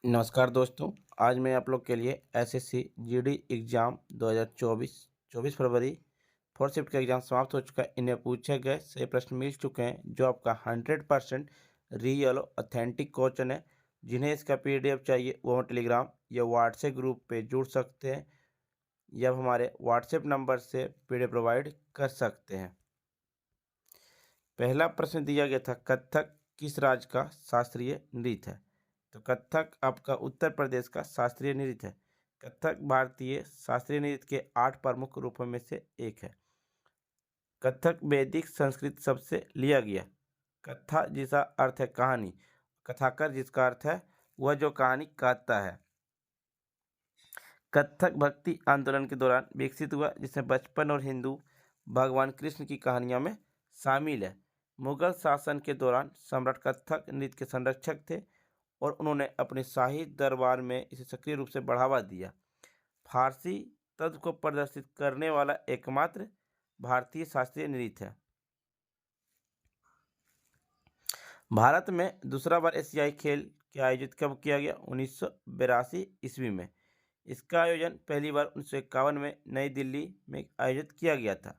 नमस्कार दोस्तों। आज मैं आप लोग के लिए एसएससी जीडी एग्ज़ाम 2024 24 फरवरी फोर्थ शिफ्ट का एग्ज़ाम समाप्त हो चुका है। इन्हें पूछे गए सही प्रश्न मिल चुके हैं जो आपका 100% रियल ऑथेंटिक क्वेश्चन है। जिन्हें इसका पीडीएफ चाहिए वो टेलीग्राम या व्हाट्सएप ग्रुप पे जुड़ सकते हैं या हमारे व्हाट्सएप नंबर से पीडीएफ प्रोवाइड कर सकते हैं। पहला प्रश्न दिया गया था, कथक किस राज्य का शास्त्रीय नृत्य है? तो कथक आपका उत्तर प्रदेश का शास्त्रीय नृत्य है। कथक भारतीय शास्त्रीय नृत्य के 8 प्रमुख रूपों में से एक है। कथक वैदिक संस्कृत शब्द से लिया गया। कथा जिसका अर्थ है कहानी, कथाकार जिसका अर्थ है वह जो कहानी कहता है। कथक भक्ति आंदोलन के दौरान विकसित हुआ जिसमें बचपन और हिंदू भगवान कृष्ण की कहानियों में शामिल है। मुगल शासन के दौरान सम्राट कथक नृत्य के संरक्षक थे और उन्होंने अपने शाही दरबार में इसे सक्रिय रूप से बढ़ावा दिया। फारसी तत्व को प्रदर्शित करने वाला एकमात्र भारतीय शास्त्रीय नृत्य है। भारत में दूसरा बार एशियाई खेल के आयोजित कब किया गया? 1982 ईस्वी में। इसका आयोजन पहली बार 1951 में नई दिल्ली में आयोजित किया गया था।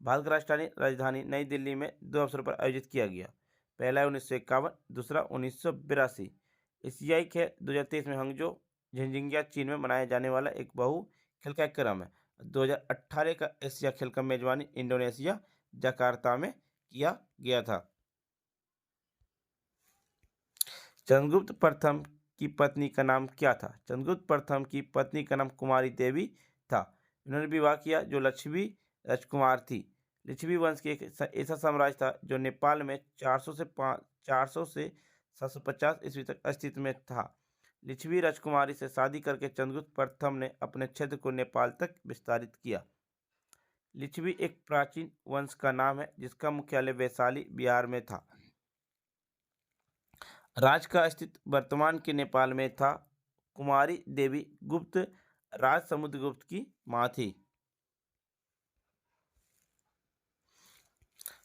भारत की राजधानी नई दिल्ली में दो अवसरों पर आयोजित किया गया। पहला 1951, दूसरा 1982। एशियाई खेल 2023 में हंगजो झंझिंगिया चीन में मनाया जाने वाला एक बहु खेल का कार्यक्रम है। 2018 का एशिया खेल का मेजबानी इंडोनेशिया जकार्ता में किया गया था। चंद्रगुप्त प्रथम की पत्नी का नाम क्या था? चंद्रगुप्त प्रथम की पत्नी का नाम कुमारी देवी था। इन्होंने विवाह किया जो लक्ष्मी राजकुमार थी। लिच्छवी वंश के एक ऐसा साम्राज्य था जो नेपाल में 400 से 750 ईस्वी तक अस्तित्व में था। लिच्छवी राजकुमारी से शादी करके चंद्रगुप्त प्रथम ने अपने क्षेत्र को नेपाल तक विस्तारित किया। लिच्छवी एक प्राचीन वंश का नाम है जिसका मुख्यालय वैशाली बिहार में था। राज्य का अस्तित्व वर्तमान के नेपाल में था। कुमारी देवी गुप्त राज समुद्रगुप्त की मां थी।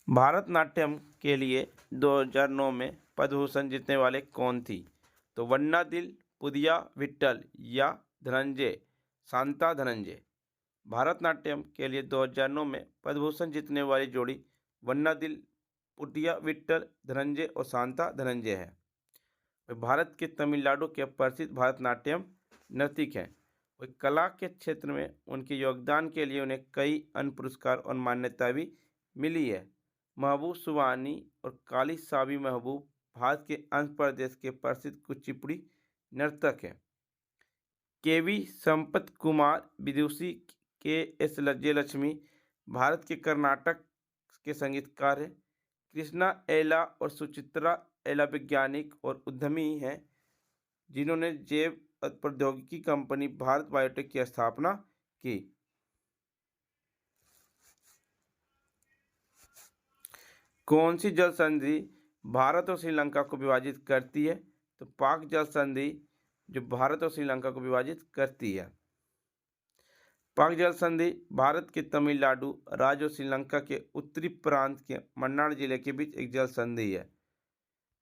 भारतनाट्यम के लिए 2009 में पद्म भूषण जीतने वाले कौन थी? तो वन्नादिल पुदिया विट्ठल या धनंजय शांता धनंजय। भारतनाट्यम के लिए 2009 में पद्म भूषण जीतने वाली जोड़ी वन्नादिल पुदिया विट्ठल धनंजय और शांता धनंजय है। वे भारत के तमिलनाडु के प्रसिद्ध भारतनाट्यम नर्तक हैं। वे कला के क्षेत्र में उनके योगदान के लिए उन्हें कई अन्य पुरस्कार और मान्यता भी मिली है। महबूब सुबानी और काली साबी महबूब भारत के आंध्र प्रदेश के प्रसिद्ध कुचिपुड़ी नर्तक हैं। केवी संपत कुमार विदुषी के एस जयलक्ष्मी भारत के कर्नाटक के संगीतकार हैं। कृष्णा एला और सुचित्रा एला वैज्ञानिक और उद्यमी हैं जिन्होंने जैव प्रौद्योगिकी कंपनी भारत बायोटेक की स्थापना की। कौन सी जल संधि भारत और श्रीलंका को विभाजित करती है? तो पाक जल संधि जो भारत और श्रीलंका को विभाजित करती है। पाक जल संधि भारत के तमिलनाडु राज्य और श्रीलंका के उत्तरी प्रांत के मन्नार जिले के बीच एक जल संधि है।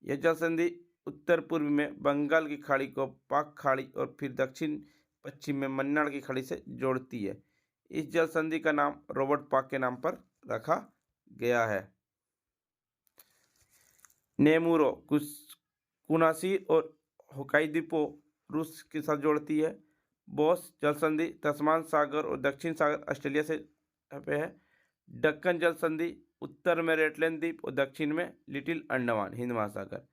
यह जल संधि उत्तर पूर्व में बंगाल की खाड़ी को पाक खाड़ी और फिर दक्षिण पश्चिम में मन्नार की खाड़ी से जोड़ती है। इस जल संधि का नाम रॉबर्ट पाक के नाम पर रखा गया है। नेमुरो कुनासिर और होकाइदो रूस के साथ जोड़ती है। बोस जल संधि तस्मान सागर और दक्षिण सागर ऑस्ट्रेलिया से पे है। दक्कन जल संधि उत्तर में रेटलैंड द्वीप और दक्षिण में लिटिल अंडमान हिंद महासागर।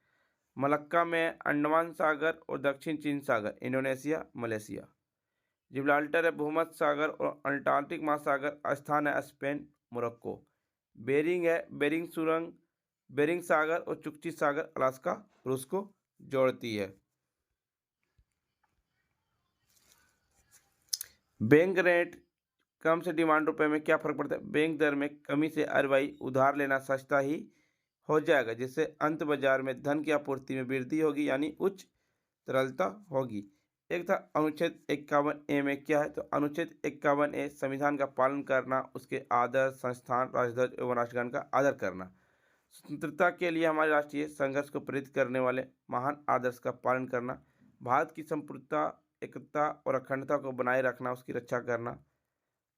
मलक्का में अंडमान सागर और दक्षिण चीन सागर इंडोनेशिया मलेशिया। जिब्राल्टर है भूमध्य सागर और अंटार्कटिक महासागर स्थान है स्पेन मोरक्को। बेरिंग है बेरिंग सुरंग बेरिंग सागर और चुक्ची सागर अलास्का रूस को जोड़ती है। बैंक रेट कम से डिमांड रुपए में क्या फर्क पड़ता है? बैंक दर में कमी से आरबीआई उधार लेना सस्ता ही हो जाएगा जिससे अंत बाजार में धन की आपूर्ति में वृद्धि होगी यानी उच्च तरलता होगी। एक था अनुच्छेद 51A में क्या है? तो अनुच्छेद 51A संविधान का पालन करना, उसके आदर्श संस्थान राष्ट्रध्वज एवं राष्ट्रगान का आदर करना, स्वतंत्रता के लिए हमारे राष्ट्रीय संघर्ष को प्रेरित करने वाले महान आदर्श का पालन करना, भारत की संप्रभुता, एकता और अखंडता को बनाए रखना, उसकी रक्षा करना,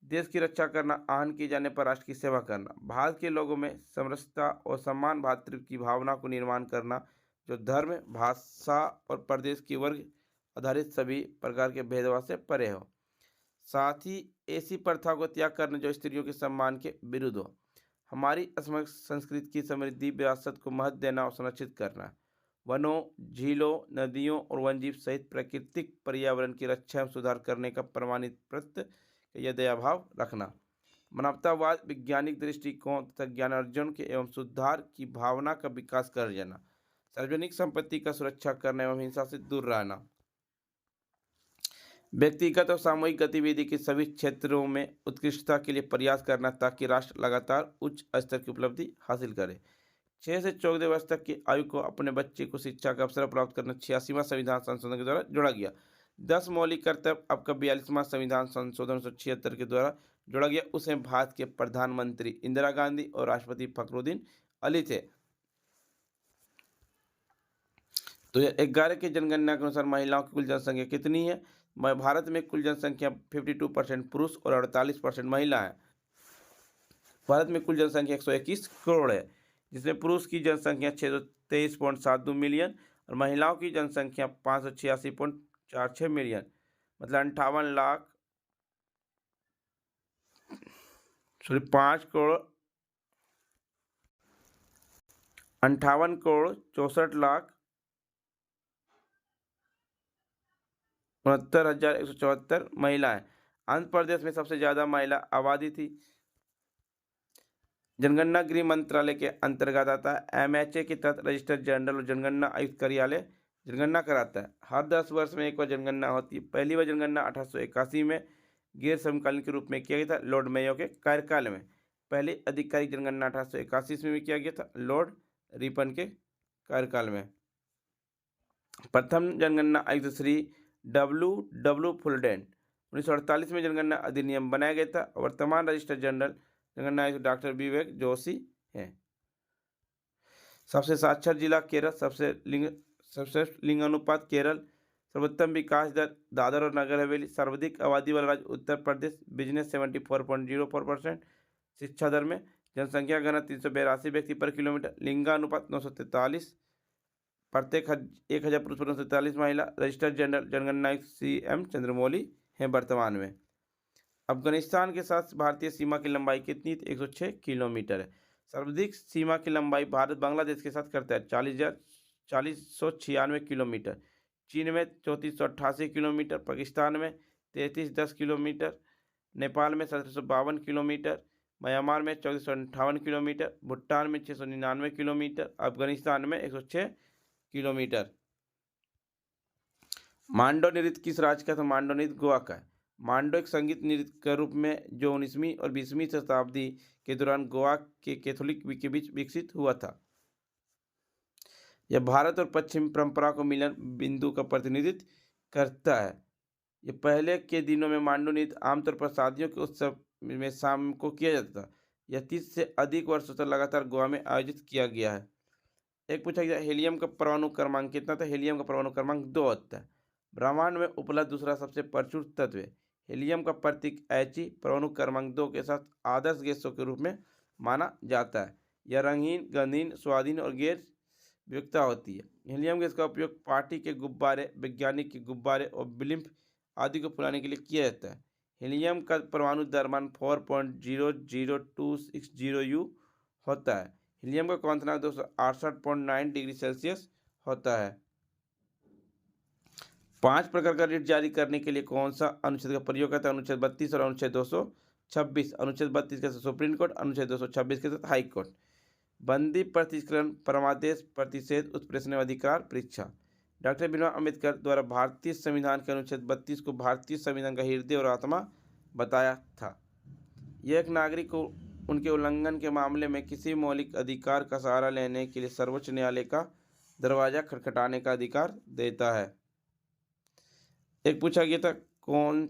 देश की रक्षा करना, आहन किए जाने पर राष्ट्र की सेवा करना, भारत के लोगों में समरसता और सम्मान भातृत्व की भावना को निर्माण करना, जो धर्म, भाषा और प्रदेश की वर्ग आधारित सभी प्रकार के भेदभाव से परे हो। साथ ही ऐसी प्रथा को त्याग करना जो स्त्रियों के सम्मान के विरुद्ध हो। हमारी असमर्थ संस्कृति की समृद्धि विरासत को महत्व देना और संरक्षित करना। वनों, झीलों, नदियों और वन्यजीव सहित प्राकृतिक पर्यावरण की रक्षा एवं सुधार करने का प्रमाणित प्रत्यय या दयाभाव रखना। मानवतावाद, वैज्ञानिक दृष्टिकोण तथा ज्ञान अर्जन के एवं सुधार की भावना का विकास कर जाना। सार्वजनिक संपत्ति का सुरक्षा करना एवं हिंसा से दूर रहना। व्यक्तिगत और सामूहिक गतिविधि के सभी क्षेत्रों में उत्कृष्टता के लिए प्रयास करना ताकि राष्ट्र लगातार उच्च स्तर की उपलब्धि हासिल करे। 6 से 14 वर्ष तक की आयु को अपने बच्चे को शिक्षा का अवसर प्राप्त करना 86वां संविधान संशोधन के द्वारा जोड़ा गया। 10 मौलिक कर्तव्य आपका 42वां संविधान संशोधन 1976 के द्वारा जोड़ा गया। उसमें भारत के प्रधानमंत्री इंदिरा गांधी और राष्ट्रपति फखरुद्दीन अली थे। 2011 की जनगणना के अनुसार महिलाओं की कुल जनसंख्या कितनी है? भारत में कुल जनसंख्या 52% पुरुष और 48% महिला है। भारत में कुल जनसंख्या 121 करोड़ है, जिसमें पुरुष की जनसंख्या 623.72 मिलियन और महिलाओं की जनसंख्या 586.46 मिलियन, मतलब 5 करोड़ 58 करोड़ 64 लाख 69,174 महिलाएं। आंध्र प्रदेश में सबसे ज्यादा महिला आबादी थी। जनगणना गृह मंत्रालय के अंतर्गत आता है। MHA के तहत रजिस्टर जनरल और जनगणना आयुक्त कार्यालय जनगणना कराता है। हर 10 वर्ष में एक बार जनगणना होती है। पहली बार जनगणना 1881 में गैर समकालीन के रूप में किया गया था, लॉर्ड मेयो के कार्यकाल में। पहली आधिकारिक जनगणना 1881 में किया गया था, लॉर्ड रिपन के कार्यकाल में। प्रथम जनगणना आयुक्त श्री W फुलडेन 1948 में जनगणना अधिनियम बनाया गया था। वर्तमान रजिस्टर जनरल जनगणना आयुक्त डॉक्टर विवेक जोशी हैं। सबसे साक्षर जिला केरल, सबसे लिंग अनुपात केरल, सर्वोत्तम विकास दर दादर और नगर हवेली, सर्वाधिक आबादी वाला राज्य उत्तर प्रदेश, बिजनेस 74.04%, शिक्षा दर में जनसंख्या घनत्व 382 व्यक्ति पर किलोमीटर, लिंगानुपात 943, प्रत्येक 1000 पुरुष पर 943 महिला। रजिस्टर जनरल जनगणना आयुक्त CM चंद्रमौली हैं वर्तमान में। अफगानिस्तान के साथ भारतीय सीमा की लंबाई कितनी? 106 किलोमीटर है। सर्वाधिक सीमा की लंबाई भारत बांग्लादेश के साथ करता है 40,496 किलोमीटर। चीन में 3488 किलोमीटर, पाकिस्तान में 3310 किलोमीटर, नेपाल में 1752 किलोमीटर, म्यांमार में 1458 किलोमीटर, भूटान में 699 किलोमीटर, अफगानिस्तान में 106 किलोमीटर। मांडो नृत्य किस राज्य का था? मांडो नृत्य गोवा का है। मांडो एक संगीत नृत्य के रूप में जो 19वीं और 20वीं शताब्दी के दौरान गोवा के कैथोलिक के बीच विकसित हुआ था। यह भारत और पश्चिम परंपरा को मिलन बिंदु का प्रतिनिधित्व करता है। यह पहले के दिनों में मांडो नृत्य आमतौर पर शादियों के उत्सव में शाम को किया जाता था। यह 30 से अधिक वर्षों तक लगातार गोवा में आयोजित किया गया है। एक पूछा गया हीलियम का परमाणु क्रमांक कितना था? हीलियम का परमाणु क्रमांक 2 होता है। ब्रह्मांड में उपलब्ध दूसरा सबसे प्रचुर तत्व है। हीलियम का प्रतीक He परमाणु क्रमांक 2 के साथ आदर्श गैसों के रूप में माना जाता है। यह रंगीन, गंधहीन, स्वादहीन और गैर वियुक्ता होती है। हीलियम गैस का उपयोग पार्टी के गुब्बारे, वैज्ञानिक के गुब्बारे और ब्लिम्प आदि को फुलाने के लिए किया जाता है। हीलियम का परमाणु द्रव्यमान 4.00260 U होता है। हीलियम का क्वांटम 268.9 डिग्री सेल्सियस होता है। 5 प्रकार का रिट जारी करने के लिए कौन सा अनुच्छेद का प्रयोग करता है? अनुच्छेद 32 और अनुच्छेद 226। अनुच्छेद 32 के तहत सुप्रीम कोर्ट, अनुच्छेद 226 के तहत हाई कोर्ट। बंदी, प्रतिष्करण, परमादेश, प्रतिषेध, उत्प्रेषण अधिकार, परीक्षा। डॉक्टर भीमराव अम्बेडकर द्वारा भारतीय संविधान के अनुच्छेद 32 को भारतीय संविधान का हृदय और आत्मा बताया था। यह एक नागरिक को उनके उल्लंघन के मामले में किसी मौलिक अधिकार का सहारा लेने के लिए सर्वोच्च न्यायालय का दरवाजा खटखटाने का अधिकार देता है। एक पूछा गया था कौन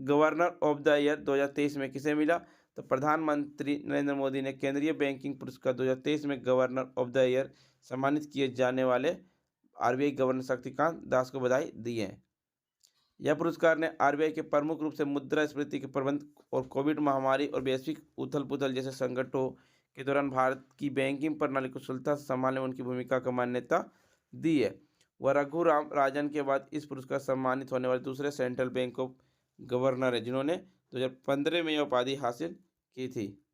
गवर्नर ऑफ द ईयर 2023 में किसे मिला? तो प्रधानमंत्री नरेंद्र मोदी ने केंद्रीय बैंकिंग पुरस्कार 2023 में गवर्नर ऑफ द ईयर सम्मानित किए जाने वाले आरबीआई गवर्नर शक्तिकांत दास को बधाई दी है। यह पुरस्कार ने आरबीआई के प्रमुख रूप से मुद्रास्फीति के प्रबंधन और कोविड महामारी और वैश्विक उथल-पुथल जैसे संकटों के दौरान भारत की बैंकिंग प्रणाली को कुशलता से संभालने में उनकी भूमिका को मान्यता दी है। वह रघुराम राजन के बाद इस पुरस्कार से सम्मानित होने वाले दूसरे सेंट्रल बैंक ऑफ गवर्नर है जिन्होंने 2015 में यह उपाधि हासिल की थी।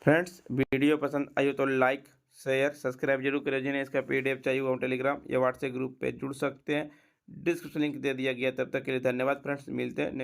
फ्रेंड्स, वीडियो पसंद आई हो तो लाइक शेयर सब्सक्राइब जरूर करें। जिन्हें इसका पीडीएफ चाहिए वो टेलीग्राम या व्हाट्सएप ग्रुप पे जुड़ सकते हैं। डिस्क्रिप्शन लिंक दे दिया गया। तब तक के लिए धन्यवाद फ्रेंड्स, मिलते हैं।